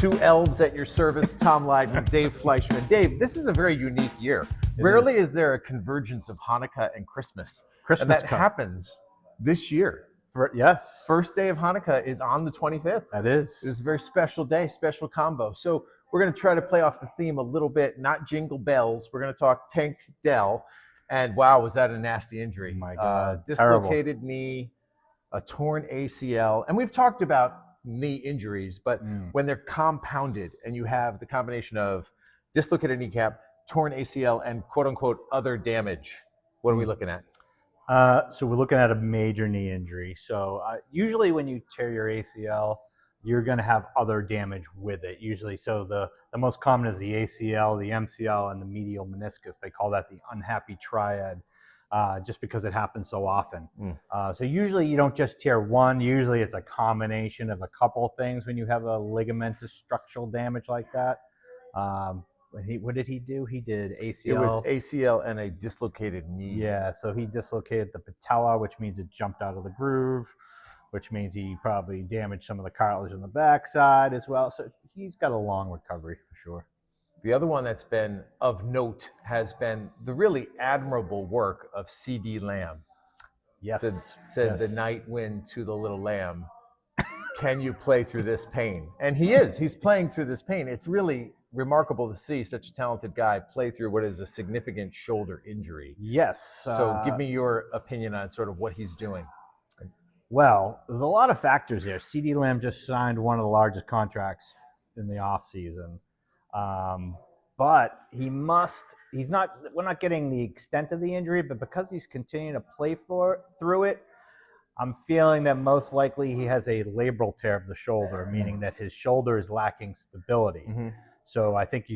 Two elves at your service, Tom Leyden, Dave Fleischman. Dave, this is a very unique year. Rarely is there a convergence of Hanukkah and Christmas. And that happens this year. Yes. First day of Hanukkah is on the 25th. That is. It is a very special day, special combo. So we're going to try to play off the theme a little bit, not jingle bells. We're going to talk Tank Dell. And wow, was that a nasty injury. My God. Dislocated knee, a torn ACL. And we've talked about knee injuries, but when they're compounded and you have the combination of dislocated kneecap, torn ACL, and quote unquote other damage, what are we looking at? So we're looking at a major knee injury. So usually when you tear your ACL, you're going to have other damage with it. Usually, so the most common is the ACL, the MCL, and the medial meniscus. They call that the unhappy triad, just because it happens so often. So usually you don't just tear one. Usually it's a combination of a couple of things when you have a ligamentous structural damage like that. What did he do? He did ACL. It was ACL and a dislocated knee. Yeah, so he dislocated the patella, which means it jumped out of the groove, which means he probably damaged some of the cartilage on the backside as well. So he's got a long recovery for sure. The other one that's been of note has been the really admirable work of CeeDee Lamb. Yes. Said the night wind to the little lamb, can you play through this pain? And he is. He's playing through this pain. It's really remarkable to see such a talented guy play through what is a significant shoulder injury. Yes. So give me your opinion on sort of what he's doing. Well, there's a lot of factors here. CeeDee Lamb just signed one of the largest contracts in the offseason. But we're not getting the extent of the injury, but because he's continuing to play through it, I'm feeling that most likely he has a labral tear of the shoulder, meaning that his shoulder is lacking stability. So I think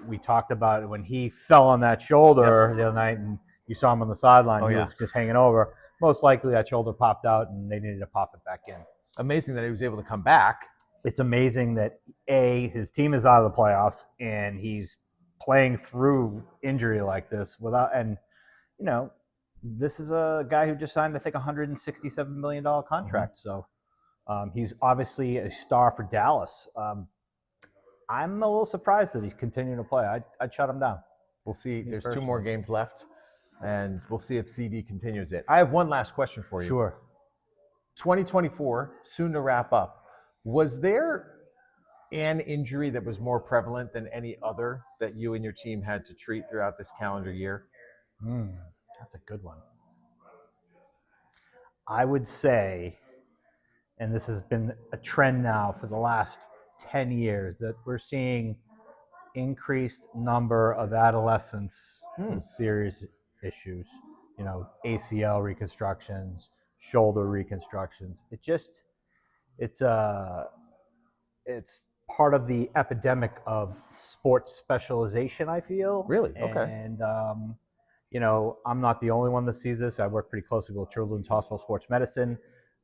we talked about it when he fell on that shoulder the other night and you saw him on the sideline. He was just hanging over. Most likely that shoulder popped out and they needed to pop it back in. Amazing that he was able to come back. It's amazing that his team is out of the playoffs and he's playing through injury like this this is a guy who just signed, I think, $167 million contract. So he's obviously a star for Dallas. I'm a little surprised that he's continuing to play. I'd shut him down. We'll see. There's 2 more games left, and we'll see if CeeDee continues it. I have one last question for you. Sure. 2024, soon to wrap up. Was there an injury that was more prevalent than any other that you and your team had to treat throughout this calendar year? That's a good one. I would say, and this has been a trend now for the last 10 years, that we're seeing increased number of adolescents with serious issues, ACL reconstructions, shoulder reconstructions. It's part of the epidemic of sports specialization, I feel. Really? Okay. And, I'm not the only one that sees this. I work pretty closely with Children's Hospital Sports Medicine.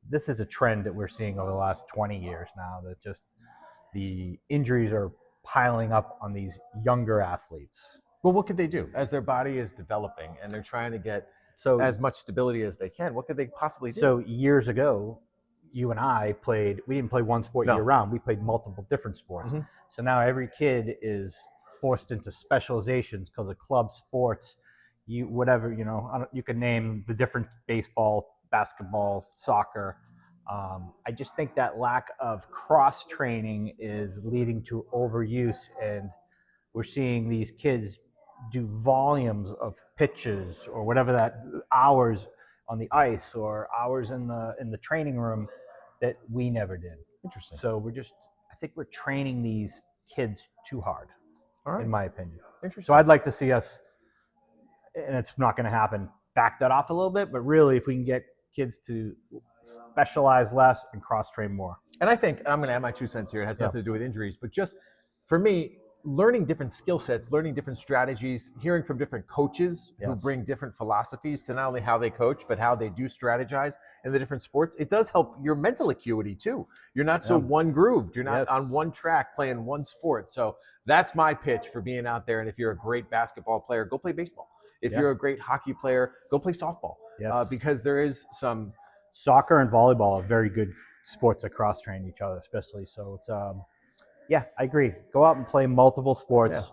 This is a trend that we're seeing over the last 20 years now, that just the injuries are piling up on these younger athletes. Well, what could they do as their body is developing and they're trying to get as much stability as they can? What could they possibly do? So years ago, you and I we didn't play one sport year round. We played multiple different sports. So now every kid is forced into specializations because of club sports. You can name the different baseball, basketball, soccer. I just think that lack of cross training is leading to overuse, and we're seeing these kids do volumes of pitches or whatever, that hours on the ice or hours in the training room that we never did. Interesting. So I think we're training these kids too hard, in my opinion. Interesting. So I'd like to see us, and it's not going to happen, back that off a little bit, but really if we can get kids to specialize less and cross-train more. And I think, I'm going to add my 2 cents here, it has nothing to do with injuries, but just for me, learning different skill sets, learning different strategies, hearing from different coaches who bring different philosophies to not only how they coach, but how they do strategize in the different sports. It does help your mental acuity too. You're not so one-grooved. You're not on one track playing one sport. So that's my pitch for being out there. And if you're a great basketball player, go play baseball. If you're a great hockey player, go play softball. Because there is some... Soccer and volleyball are very good sports that cross-train each other, especially. So it's Yeah, I agree. Go out and play multiple sports. Yeah.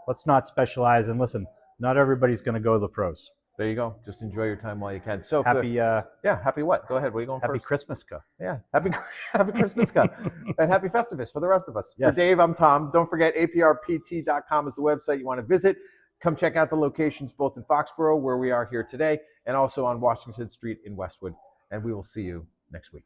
Let's not specialize. And listen, not everybody's going to go to the pros. There you go. Just enjoy your time while you can. So happy, happy what? Go ahead. Where are you going happy first? Happy Christmas, Yeah, happy Christmas, and happy Festivus for the rest of us. Yes. For Dave, I'm Tom. Don't forget, aprpt.com is the website you want to visit. Come check out the locations both in Foxborough, where we are here today, and also on Washington Street in Westwood. And we will see you next week.